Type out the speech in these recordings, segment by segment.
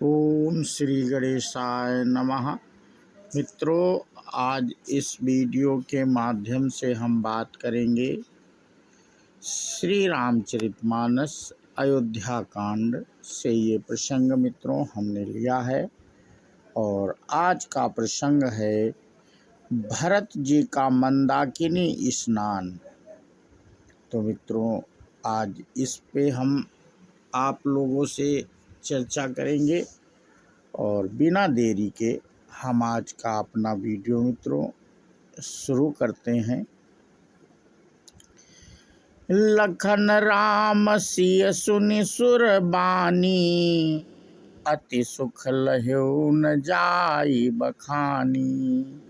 ओम श्री गणेशाय नमः। मित्रों, आज इस वीडियो के माध्यम से हम बात करेंगे श्री रामचरितमानस अयोध्या कांड से। ये प्रसंग मित्रों हमने लिया है और आज का प्रसंग है भरत जी का मंदाकिनी स्नान। तो मित्रों, आज इस पे हम आप लोगों से चर्चा करेंगे और बिना देरी के हम आज का अपना वीडियो मित्रों शुरू करते हैं। लखन राम सिय सुनि सुर बानी, अति सुख लह्यो न जाई बखानी।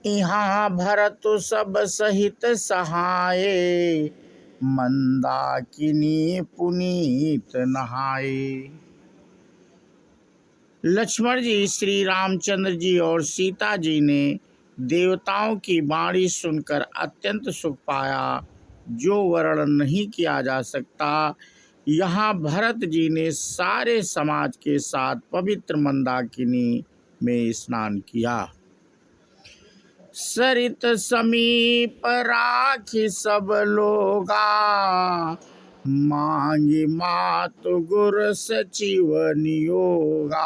यहाँ भरत सब सहित सहाये, मंदाकिनी पुनीत नहाए। लक्ष्मण जी, श्री रामचंद्र जी और सीता जी ने देवताओं की वाणी सुनकर अत्यंत सुख पाया, जो वर्णन नहीं किया जा सकता। यहाँ भरत जी ने सारे समाज के साथ पवित्र मंदाकिनी में स्नान किया। सरित समीप राखी सब लोगा, मांगी मातु गुर सचिव नियोगा।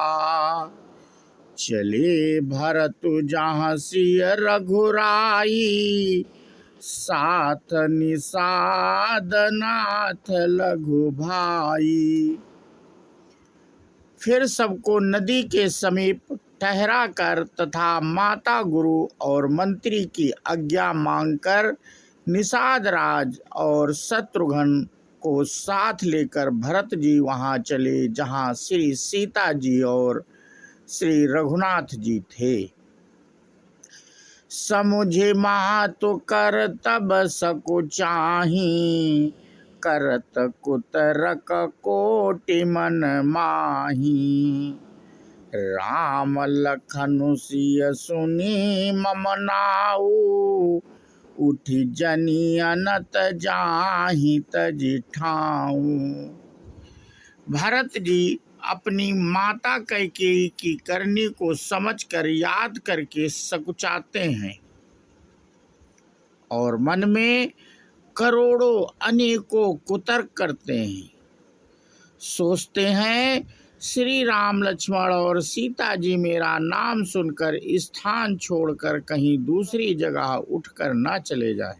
चले भरतु जहाँ सिय रघुराई, साथ निषाद नाथ लघु भाई। फिर सबको नदी के समीप ठहरा कर तथा माता गुरु और मंत्री की आज्ञा मांगकर निषाद राज और शत्रुघ्न को साथ लेकर भरत जी वहाँ चले जहाँ श्री सीता जी और श्री रघुनाथ जी थे। समुझे मातु कर तब सकु चाही, करत कुतरक कोटि मन माही। राम लखनु सिय सुनी मम नाऊ, उठी जनी अनत जाहि तजि ठाऊ। भरत जी अपनी माता कैकेयी की करनी को समझकर याद करके सकुचाते हैं और मन में करोड़ों अनेकों कुतर्क करते हैं। सोचते हैं श्री राम लक्ष्मण और सीता जी मेरा नाम सुनकर स्थान छोड़कर कहीं दूसरी जगह उठकर न चले जाए।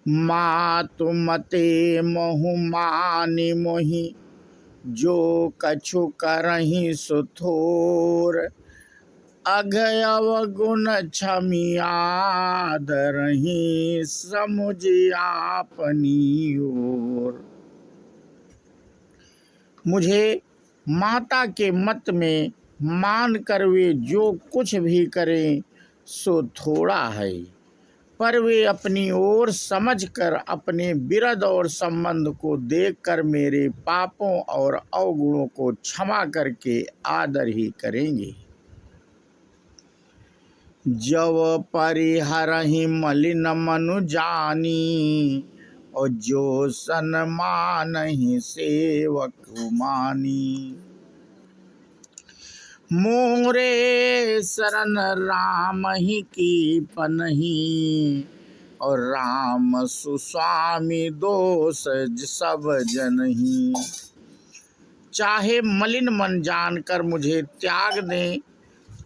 मातु मते मोहु मानि मोहि, जो कछु करहि सो थोर। अघय अवगुण क्षमिया धरहि, समुझ आपनी ओर। मुझे माता के मत में मान कर वे जो कुछ भी करें सो थोड़ा है, पर वे अपनी ओर समझकर अपने बिरद और संबंध को देखकर मेरे पापों और अवगुणों को क्षमा करके आदर ही करेंगे। जव परिहरहि मलिन मनु जानी, और जो सन्मानहि सेवक मानी। मोरे शरण राम ही की पनही, और राम सुस्वामी दोष सब जनही। चाहे मलिन मन जानकर मुझे त्याग दें,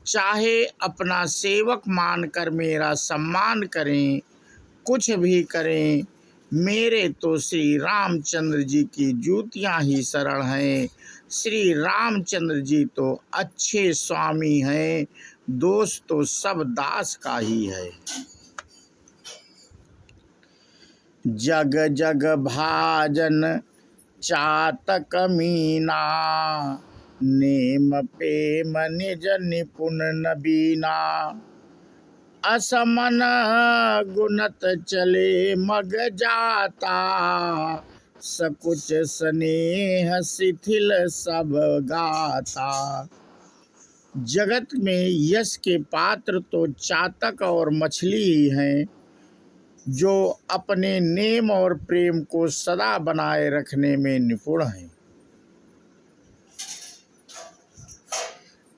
चाहे अपना सेवक मानकर मेरा सम्मान करें, कुछ भी करें, मेरे तो श्री रामचंद्र जी की जूतियां ही शरण हैं। श्री रामचंद्र जी तो अच्छे स्वामी हैं, दोष तो सब दास का ही है। जग जग भाजन चातक मीना, नेम प्रेम निज निपुण नबीना। असमन गुणत चले मग जाता, सकुच स्नेह शिथिल सब गाता। जगत में यश के पात्र तो चातक और मछली ही हैं, जो अपने नेम और प्रेम को सदा बनाए रखने में निपुण हैं।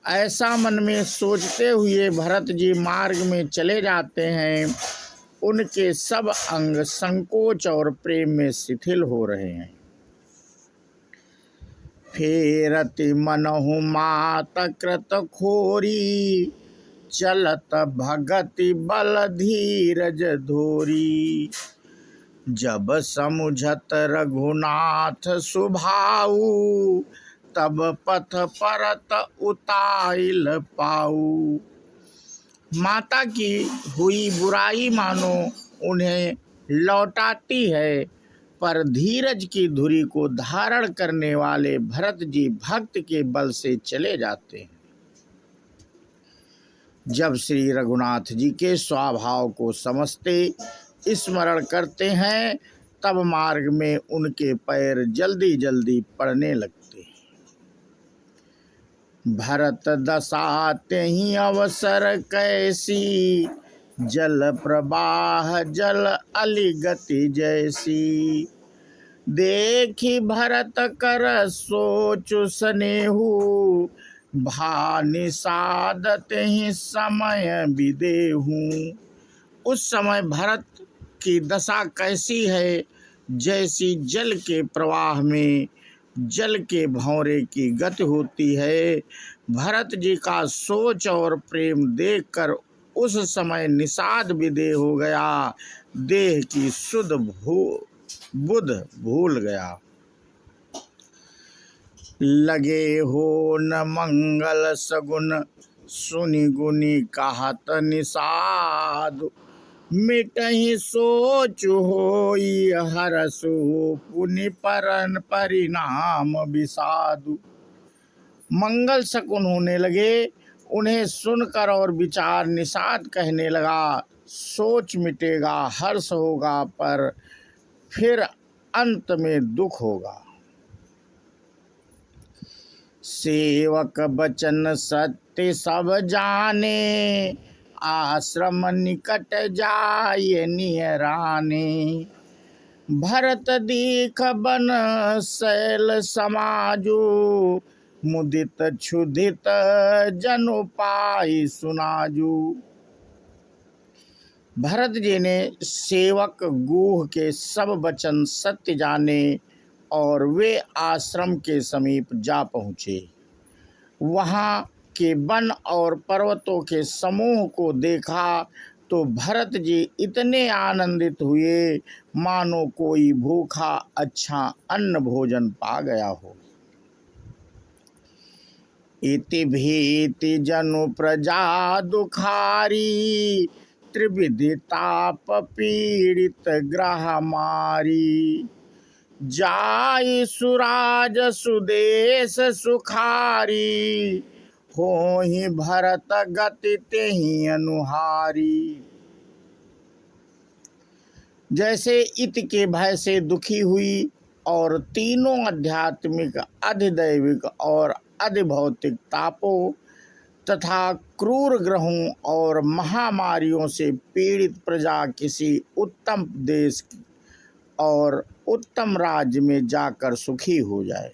ऐसा मन में सोचते हुए भरत जी मार्ग में चले जाते हैं। उनके सब अंग संकोच और प्रेम में शिथिल हो रहे हैं। फेरति मनहु मात कृत खोरी, चलत भगति बल धीरज धोरी। जब समुझत रघुनाथ सुभाऊ, तब पथ परत उताइल पाऊ। माता की हुई बुराई मानो उन्हें लौटाती है, पर धीरज की धुरी को धारण करने वाले भरत जी भक्त के बल से चले जाते हैं। जब श्री रघुनाथ जी के स्वभाव को समझते, स्मरण करते हैं, तब मार्ग में उनके पैर जल्दी जल्दी पड़ने लगते हैं। भरत दशा तेहि अवसर कैसी, जल प्रवाह जल अलिगति जैसी। देखी भरत कर सोचु सनेहु, भा निषादत ही समय विदेहू। उस समय भरत की दशा कैसी है, जैसी जल के प्रवाह में जल के भंवरे की गति होती है। भरत जी का सोच और प्रेम देखकर उस समय निषाद विदेह हो गया, देह की शुद्ध बुध भूल गया। लगे हो न मंगल सगुन, सुनि गुनी कहत निषाद। मिटहि सोच होई हरसु, पुनि परन परिणाम विषादु। मंगल शकुन होने लगे, उन्हें सुनकर और विचार निषाद कहने लगा। सोच मिटेगा, हर्ष होगा, पर फिर अंत में दुख होगा। सेवक बचन सत्य सब जाने, आश्रम निकट जाय नियराने। भरत दीख बन शैल समाजु, मुदित क्षुधित जनु पाई सुनाजू। भरत जी ने सेवक गुह के सब वचन सत्य जाने और वे आश्रम के समीप जा पहुँचे। वहाँ के वन और पर्वतों के समूह को देखा तो भरत जी इतने आनंदित हुए मानो कोई भूखा अच्छा अन्न भोजन पा गया हो। इति भीति जनु प्रजा दुखारी, त्रिविधि ताप पीड़ित ग्रह मारी। जाई सुराज सुदेश सुखारी, होहि भरत गति तेहि अनुहारी। जैसे इत के भय से दुखी हुई और तीनों आध्यात्मिक, अधिदैविक और अधिभौतिक तापों तथा क्रूर ग्रहों और महामारियों से पीड़ित प्रजा किसी उत्तम देश और उत्तम राज्य में जाकर सुखी हो जाए।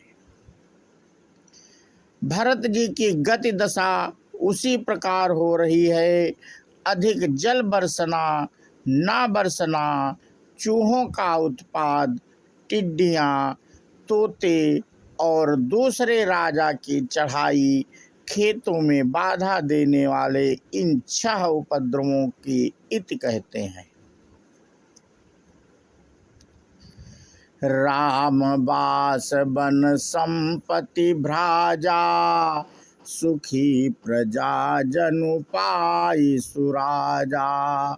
भरत जी की गति दशा उसी प्रकार हो रही है। अधिक जल बरसना, ना बरसना, चूहों का उत्पाद, टिड्डियाँ, तोते और दूसरे राजा की चढ़ाई, खेतों में बाधा देने वाले इन 6 उपद्रवों की इति कहते हैं। राम बास बन संपत्ति भ्राजा, सुखी प्रजा जनु पाई सुराजा।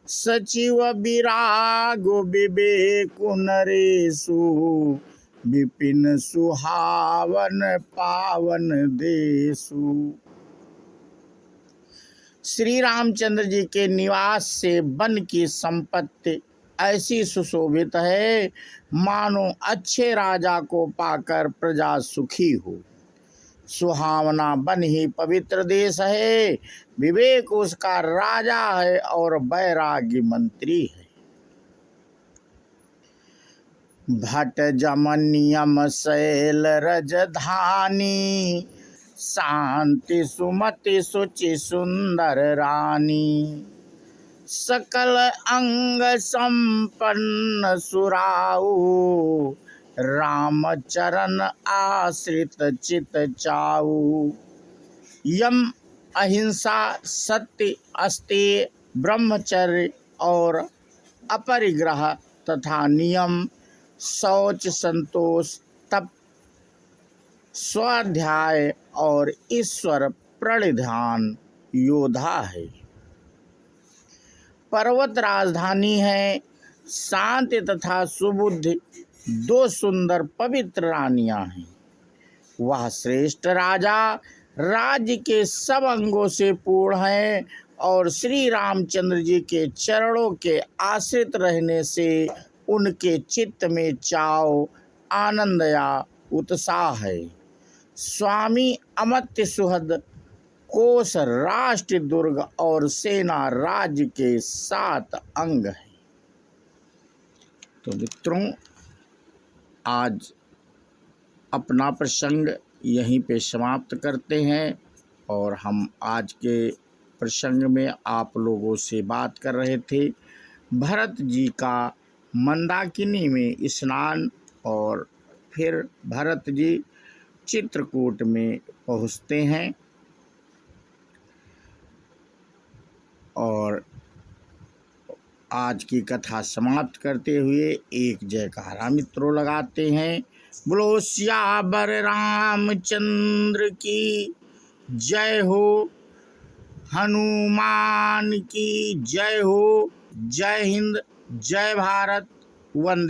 सचिव विराग विवेक नरेशु, विपिन सुहावन पावन देशु। श्री रामचंद्र जी के निवास से वन की संपत्ति ऐसी सुशोभित है मानो अच्छे राजा को पाकर प्रजा सुखी हो। सुहावना वन ही पवित्र देश है, विवेक उसका राजा है और वैराग्य मंत्री है। भट जम नियम शैल रजधानी, शांति सुमति सुचि सुंदर रानी। सकल अंग संपन्न सुराऊ, राम चरण आश्रित चित चाऊ। यम अहिंसा सत्य अस्तेय ब्रह्मचर्य और अपरिग्रह तथा नियम, शौच संतोष तप स्वाध्याय और ईश्वर प्रणिधान योद्धा है। पर्वत राजधानी है। शांति तथा सुबुद्धि दो सुंदर पवित्र रानियां हैं। वह श्रेष्ठ राजा राज्य के सब अंगों से पूर्ण है और श्री रामचंद्र जी के चरणों के आश्रित रहने से उनके चित्त में चाव, आनंद या उत्साह है। स्वामी अमर्त्य सुहृद कोश राष्ट्र दुर्ग और सेना राज्य के 7 अंग हैं। तो मित्रों, आज अपना प्रसंग यहीं पे समाप्त करते हैं और हम आज के प्रसंग में आप लोगों से बात कर रहे थे भरत जी का मंदाकिनी में स्नान, और फिर भरत जी चित्रकूट में पहुँचते हैं और आज की कथा समाप्त करते हुए एक जयकारा मित्रों लगाते हैं। बोलो सियावर रामचंद्र की जय हो, हनुमान की जय हो। जय हिंद, जय भारत, वंदे।